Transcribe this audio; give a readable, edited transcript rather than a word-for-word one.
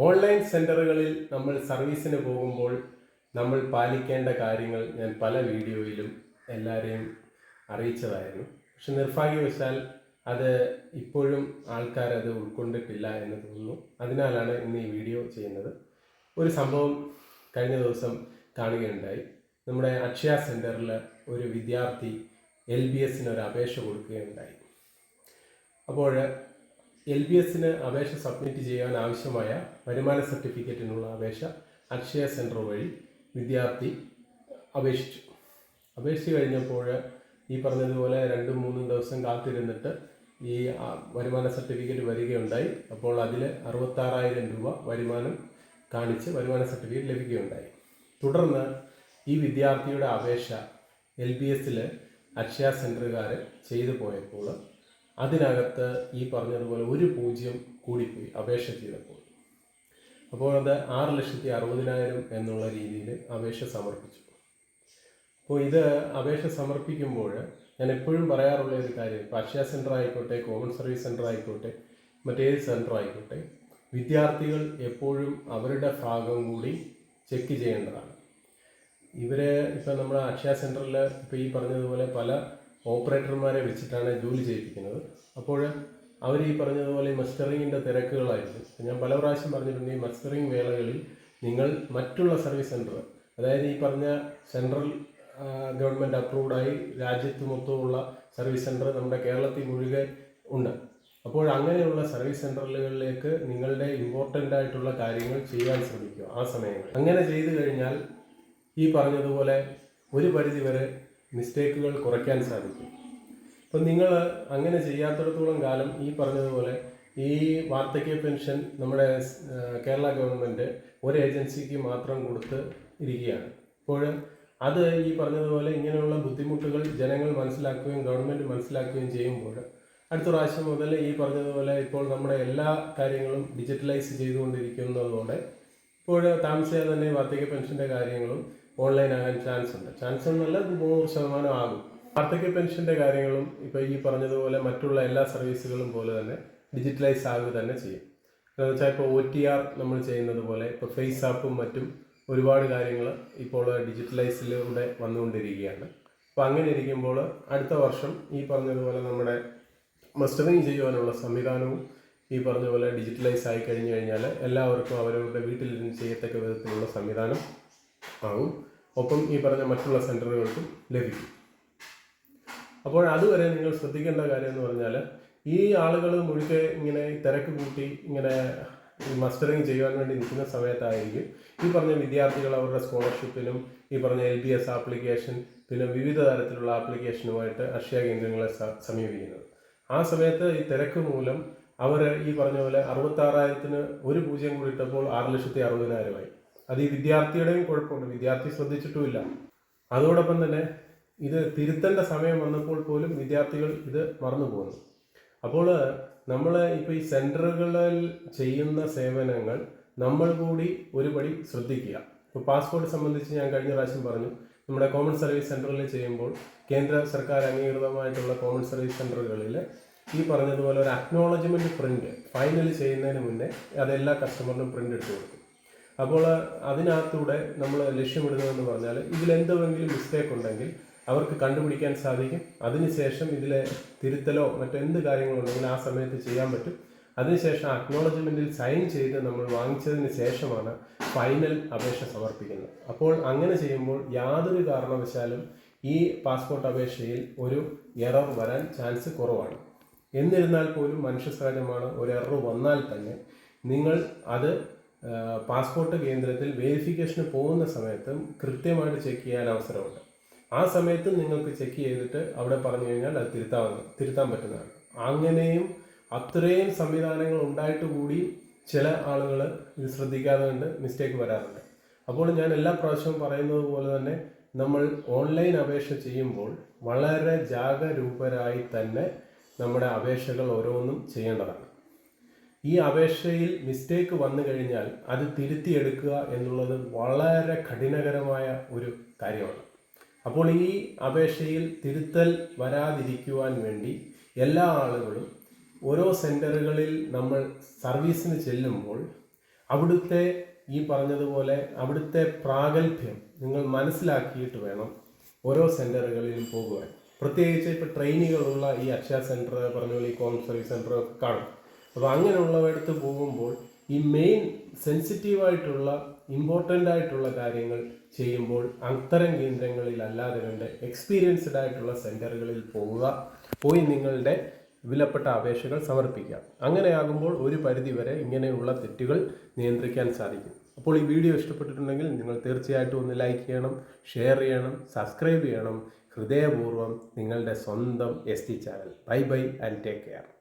Online സെൻ്ററുകളിൽ നമ്മൾ സർവീസിന് പോകുമ്പോൾ നമ്മൾ പാലിക്കേണ്ട കാര്യങ്ങൾ ഞാൻ പല വീഡിയോയിലും എല്ലാവരെയും അറിയിച്ചതായിരുന്നു. പക്ഷെ നിർഭാഗ്യവശാൽ അത് ഇപ്പോഴും ആൾക്കാരത് ഉൾക്കൊണ്ടിട്ടില്ല എന്ന് തോന്നുന്നു. അതിനാലാണ് ഇന്ന് ഈ വീഡിയോ ചെയ്യുന്നത്. ഒരു സംഭവം കഴിഞ്ഞ ദിവസം കാണുകയുണ്ടായി. നമ്മുടെ അക്ഷയ സെൻറ്ററിൽ ഒരു വിദ്യാർത്ഥി LBS ഒരു അപേക്ഷ കൊടുക്കുകയുണ്ടായി. അപ്പോൾ LBS അപേക്ഷ സബ്മിറ്റ് ചെയ്യാൻ ആവശ്യമായ വരുമാന സർട്ടിഫിക്കറ്റിനുള്ള അപേക്ഷ അക്ഷയ സെൻറ്റർ വഴി വിദ്യാർത്ഥി അപേക്ഷിച്ചു കഴിഞ്ഞപ്പോൾ ഈ പറഞ്ഞതുപോലെ 2-3 ദിവസം കാത്തിരുന്നിട്ട് ഈ വരുമാന സർട്ടിഫിക്കറ്റ് വരികയുണ്ടായി. അപ്പോൾ അതിൽ 66,000 രൂപ വരുമാനം കാണിച്ച് വരുമാന സർട്ടിഫിക്കറ്റ് ലഭിക്കുകയുണ്ടായി. തുടർന്ന് ഈ വിദ്യാർത്ഥിയുടെ അപേക്ഷ LBS അക്ഷയ സെൻറ്ററുകാർ ചെയ്തു പോയപ്പോൾ അതിനകത്ത് ഈ പറഞ്ഞതുപോലെ 1 കൂടിപ്പോയി അപേക്ഷ ചെയ്തപ്പോൾ. അപ്പോൾ അത് 6,60,000 എന്നുള്ള രീതിയിൽ അപേക്ഷ സമർപ്പിച്ചു. അപ്പോൾ ഇത് അപേക്ഷ സമർപ്പിക്കുമ്പോൾ ഞാൻ എപ്പോഴും പറയാറുള്ള ഒരു കാര്യം, ഇപ്പോൾ അക്ഷയ സെൻറ്റർ ആയിക്കോട്ടെ, കോമൺ സർവീസ് സെൻറ്റർ ആയിക്കോട്ടെ, മറ്റേത് സെൻറ്റർ ആയിക്കോട്ടെ, വിദ്യാർത്ഥികൾ എപ്പോഴും അവരുടെ ഭാഗം കൂടി ചെക്ക് ചെയ്യേണ്ടതാണ്. ഇപ്പം നമ്മുടെ അക്ഷയ സെൻറ്ററിൽ ഇപ്പോൾ ഈ പറഞ്ഞതുപോലെ പല ഓപ്പറേറ്റർമാരെ വെച്ചിട്ടാണ് ജോലി ചെയ്യിപ്പിക്കുന്നത്. അപ്പോൾ അവർ ഈ പറഞ്ഞതുപോലെ മസ്റ്ററിങ്ങിൻ്റെ തിരക്കുകളായിരുന്നു. ഞാൻ പല പ്രാവശ്യം പറഞ്ഞിട്ടുണ്ട്, ഈ മസ്റ്ററിങ് വേളകളിൽ നിങ്ങൾ മറ്റുള്ള സർവീസ് സെൻറ്റർ, അതായത് ഈ പറഞ്ഞ സെൻട്രൽ ഗവൺമെൻറ് അപ്രൂവ്ഡായി രാജ്യത്ത് മൊത്തമുള്ള സർവീസ് സെൻറ്റർ നമ്മുടെ കേരളത്തിൽ മുഴുവൻ ഉണ്ട്. അപ്പോൾ അങ്ങനെയുള്ള സർവീസ് സെൻറ്ററുകളിലേക്ക് നിങ്ങളുടെ ഇമ്പോർട്ടൻ്റ് ആയിട്ടുള്ള കാര്യങ്ങൾ ചെയ്യാൻ ശ്രമിക്കുക. ആ സമയങ്ങളിൽ അങ്ങനെ ചെയ്തു കഴിഞ്ഞാൽ ഈ പറഞ്ഞതുപോലെ ഒരു പരിധിവരെ മിസ്റ്റേക്കുകൾ കുറയ്ക്കാൻ സാധിക്കും. അപ്പം നിങ്ങൾ അങ്ങനെ ചെയ്യാത്തിടത്തോളം കാലം ഈ പറഞ്ഞതുപോലെ ഈ വാർദ്ധക്യ പെൻഷൻ നമ്മുടെ കേരള ഗവൺമെൻറ് ഒരു ഏജൻസിക്ക് മാത്രം കൊടുത്ത് ഇരിക്കുകയാണ്. അപ്പോൾ അത് ഈ പറഞ്ഞതുപോലെ ഇങ്ങനെയുള്ള ബുദ്ധിമുട്ടുകൾ ജനങ്ങൾ മനസ്സിലാക്കുകയും ഗവൺമെൻറ് മനസ്സിലാക്കുകയും ചെയ്യുമ്പോൾ അടുത്ത പ്രാവശ്യം മുതൽ ഈ പറഞ്ഞതുപോലെ ഇപ്പോൾ നമ്മുടെ എല്ലാ കാര്യങ്ങളും ഡിജിറ്റലൈസ് ചെയ്തുകൊണ്ടിരിക്കുന്നതോടെ ഇപ്പോൾ താമസിയാതെ തന്നെ വാർദ്ധക്യ പെൻഷൻ്റെ കാര്യങ്ങളും ഓൺലൈൻ ആകാൻ ചാൻസ് എന്നല്ല, 100% ആകും. വാർദ്ധക്യ പെൻഷൻ്റെ കാര്യങ്ങളും ഇപ്പോൾ ഈ പറഞ്ഞതുപോലെ മറ്റുള്ള എല്ലാ സർവീസുകളും പോലെ തന്നെ ഡിജിറ്റലൈസ് ആകുക തന്നെ ചെയ്യും. എന്ന് വെച്ചാൽ ഇപ്പോൾ OTR നമ്മൾ ചെയ്യുന്നത് പോലെ ഇപ്പോൾ ഫേസ് ആപ്പും മറ്റും ഒരുപാട് കാര്യങ്ങൾ ഇപ്പോൾ ഡിജിറ്റലൈസിലൂടെ വന്നുകൊണ്ടിരിക്കുകയാണ്. അപ്പോൾ അങ്ങനെ ഇരിക്കുമ്പോൾ അടുത്ത വർഷം ഈ പറഞ്ഞതുപോലെ നമ്മുടെ മസ്റ്ററിങ് ചെയ്യുവാനുള്ള സംവിധാനവും ഈ പറഞ്ഞ പോലെ ഡിജിറ്റലൈസ് ആയി കഴിഞ്ഞു കഴിഞ്ഞാൽ എല്ലാവർക്കും അവരവരുടെ വീട്ടിലിരുന്ന് ചെയ്യത്തക്ക വിധത്തിലുള്ള സംവിധാനം ആകും. ഒപ്പം ഈ പറഞ്ഞ മറ്റുള്ള സെൻറ്ററുകൾക്കും ലഭിക്കും. അപ്പോൾ അതുവരെ നിങ്ങൾ ശ്രദ്ധിക്കേണ്ട കാര്യം എന്ന് പറഞ്ഞാൽ, ഈ ആളുകൾ മുഴുക്കെ ഇങ്ങനെ തിരക്ക് കൂട്ടി ഇങ്ങനെ മസ്റ്ററിങ് ചെയ്യുവാൻ വേണ്ടി നിൽക്കുന്ന സമയത്തായിരിക്കും ഈ പറഞ്ഞ വിദ്യാർത്ഥികൾ അവരുടെ സ്കോളർഷിപ്പിനും ഈ പറഞ്ഞ LBS ആപ്ലിക്കേഷൻ പിന്നെ വിവിധ തരത്തിലുള്ള ആപ്ലിക്കേഷനുമായിട്ട് അക്ഷയ കേന്ദ്രങ്ങളെ സമീപിക്കുന്നത്. ആ സമയത്ത് ഈ തിരക്ക് മൂലം അവർ ഈ പറഞ്ഞ പോലെ 66,000-ന് 1 കൂടി ഇട്ടപ്പോൾ 6,60,000 അത് ഈ വിദ്യാർത്ഥിയുടെയും കുഴപ്പമുണ്ട്, വിദ്യാർത്ഥി ശ്രദ്ധിച്ചിട്ടുമില്ല. അതോടൊപ്പം തന്നെ ഇത് തിരുത്തേണ്ട സമയം വന്നപ്പോൾ പോലും വിദ്യാർത്ഥികൾ ഇത് മറന്നു പോകുന്നു. അപ്പോൾ നമ്മൾ ഇപ്പോൾ ഈ സെൻറ്ററുകളിൽ ചെയ്യുന്ന സേവനങ്ങൾ നമ്മൾ കൂടി ഒരുപടി ശ്രദ്ധിക്കുക. ഇപ്പോൾ പാസ്പോർട്ട് സംബന്ധിച്ച് ഞാൻ കഴിഞ്ഞ പ്രാവശ്യം പറഞ്ഞു, നമ്മുടെ കോമൺ സർവീസ് സെൻറ്ററിൽ ചെയ്യുമ്പോൾ കേന്ദ്ര സർക്കാർ അംഗീകൃതമായിട്ടുള്ള കോമൺ സർവീസ് സെൻറ്ററുകളിൽ ഈ പറഞ്ഞതുപോലെ ഒരു അക്നോളജ്മെൻറ്റ് പ്രിൻ്റ് ഫൈനൽ ചെയ്യുന്നതിന് മുന്നേ അതെല്ലാ കസ്റ്റമറിനും പ്രിൻ്റ് എടുത്ത് കൊടുക്കും. അപ്പോൾ അതിനകത്തൂടെ നമ്മൾ ലക്ഷ്യമിടുന്നതെന്ന് പറഞ്ഞാൽ ഇതിലെന്തെങ്കിലും മിസ്റ്റേക്ക് ഉണ്ടെങ്കിൽ അവർക്ക് കണ്ടുപിടിക്കാൻ സാധിക്കും. അതിനുശേഷം ഇതിലെ തിരുത്തലോ മറ്റെന്ത് കാര്യങ്ങളുണ്ടെങ്കിലും ആ സമയത്ത് ചെയ്യാൻ പറ്റും. അതിനുശേഷം അക്നോളജ്മെൻറ്റിൽ സൈൻ ചെയ്ത് നമ്മൾ വാങ്ങിച്ചതിന് ശേഷമാണ് ഫൈനൽ അപേക്ഷ സമർപ്പിക്കുന്നത്. അപ്പോൾ അങ്ങനെ ചെയ്യുമ്പോൾ യാതൊരു കാരണവശാലും ഈ പാസ്പോർട്ട് അപേക്ഷയിൽ ഒരു എറർ വരാൻ ചാൻസ് കുറവാണ്. എന്നിരുന്നാൽ പോലും മനുഷ്യ സഹജമാണ്, ഒരു എറർ വന്നാൽ തന്നെ നിങ്ങൾ അത് പാസ്പോർട്ട് കേന്ദ്രത്തിൽ വെരിഫിക്കേഷന് പോകുന്ന സമയത്തും കൃത്യമായിട്ട് ചെക്ക് ചെയ്യാൻ അവസരമുണ്ട്. ആ സമയത്ത് നിങ്ങൾക്ക് ചെക്ക് ചെയ്തിട്ട് അവിടെ പറഞ്ഞു കഴിഞ്ഞാൽ അത് തിരുത്താൻ പറ്റുന്നതാണ്. അങ്ങനെയും അത്രയും സംവിധാനങ്ങൾ ഉണ്ടായിട്ട് കൂടി ചില ആളുകൾ ഇത് ശ്രദ്ധിക്കാതെ കൊണ്ട് മിസ്റ്റേക്ക് വരാറുണ്ട്. അപ്പോൾ ഞാൻ എല്ലാ പ്രാവശ്യവും പറയുന്നത് പോലെ തന്നെ നമ്മൾ ഓൺലൈൻ അപേക്ഷ ചെയ്യുമ്പോൾ വളരെ ജാഗരൂകരായി തന്നെ നമ്മുടെ അപേക്ഷകൾ ഓരോന്നും ചെയ്യേണ്ടതാണ്. ഈ അപേക്ഷയിൽ മിസ്റ്റേക്ക് വന്നു കഴിഞ്ഞാൽ അത് തിരുത്തിയെടുക്കുക എന്നുള്ളത് വളരെ കഠിനകരമായ ഒരു കാര്യമാണ്. അപ്പോൾ ഈ അപേക്ഷയിൽ തിരുത്തൽ വരാതിരിക്കുവാൻ വേണ്ടി എല്ലാ ആളുകളും ഓരോ സെൻറ്ററുകളിൽ നമ്മൾ സർവീസിന് ചെല്ലുമ്പോൾ അവിടുത്തെ ഈ പറഞ്ഞതുപോലെ അവിടുത്തെ പ്രാഗൽഭ്യം നിങ്ങൾ മനസ്സിലാക്കിയിട്ട് വേണം ഓരോ സെൻറ്ററുകളിലും പോകുവാൻ. പ്രത്യേകിച്ച് ഇപ്പോൾ ട്രെയിനികളുള്ള ഈ അക്ഷയ സെൻറ്റർ പറഞ്ഞ ഈ കോമൺ സർവീസ് സെൻറ്റർ ഒക്കെ കാണും. അപ്പോൾ അങ്ങനെയുള്ളവടത്ത് പോകുമ്പോൾ ഈ മെയിൻ സെൻസിറ്റീവായിട്ടുള്ള ഇമ്പോർട്ടൻ്റ് ആയിട്ടുള്ള കാര്യങ്ങൾ ചെയ്യുമ്പോൾ അത്തരം കേന്ദ്രങ്ങളിൽ അല്ലാതെ കണ്ട് എക്സ്പീരിയൻസ്ഡ് ആയിട്ടുള്ള സെൻറ്ററുകളിൽ പോയി നിങ്ങളുടെ വിലപ്പെട്ട അപേക്ഷകൾ സമർപ്പിക്കാം. അങ്ങനെയാകുമ്പോൾ ഒരു പരിധിവരെ ഇങ്ങനെയുള്ള തെറ്റുകൾ നിയന്ത്രിക്കാൻ സാധിക്കും. അപ്പോൾ ഈ വീഡിയോ ഇഷ്ടപ്പെട്ടിട്ടുണ്ടെങ്കിൽ നിങ്ങൾ തീർച്ചയായിട്ടും ഒന്ന് ലൈക്ക് ചെയ്യണം, ഷെയർ ചെയ്യണം, സബ്സ്ക്രൈബ് ചെയ്യണം. ഹൃദയപൂർവ്വം നിങ്ങളുടെ സ്വന്തം ST channel. Bye bye and take care.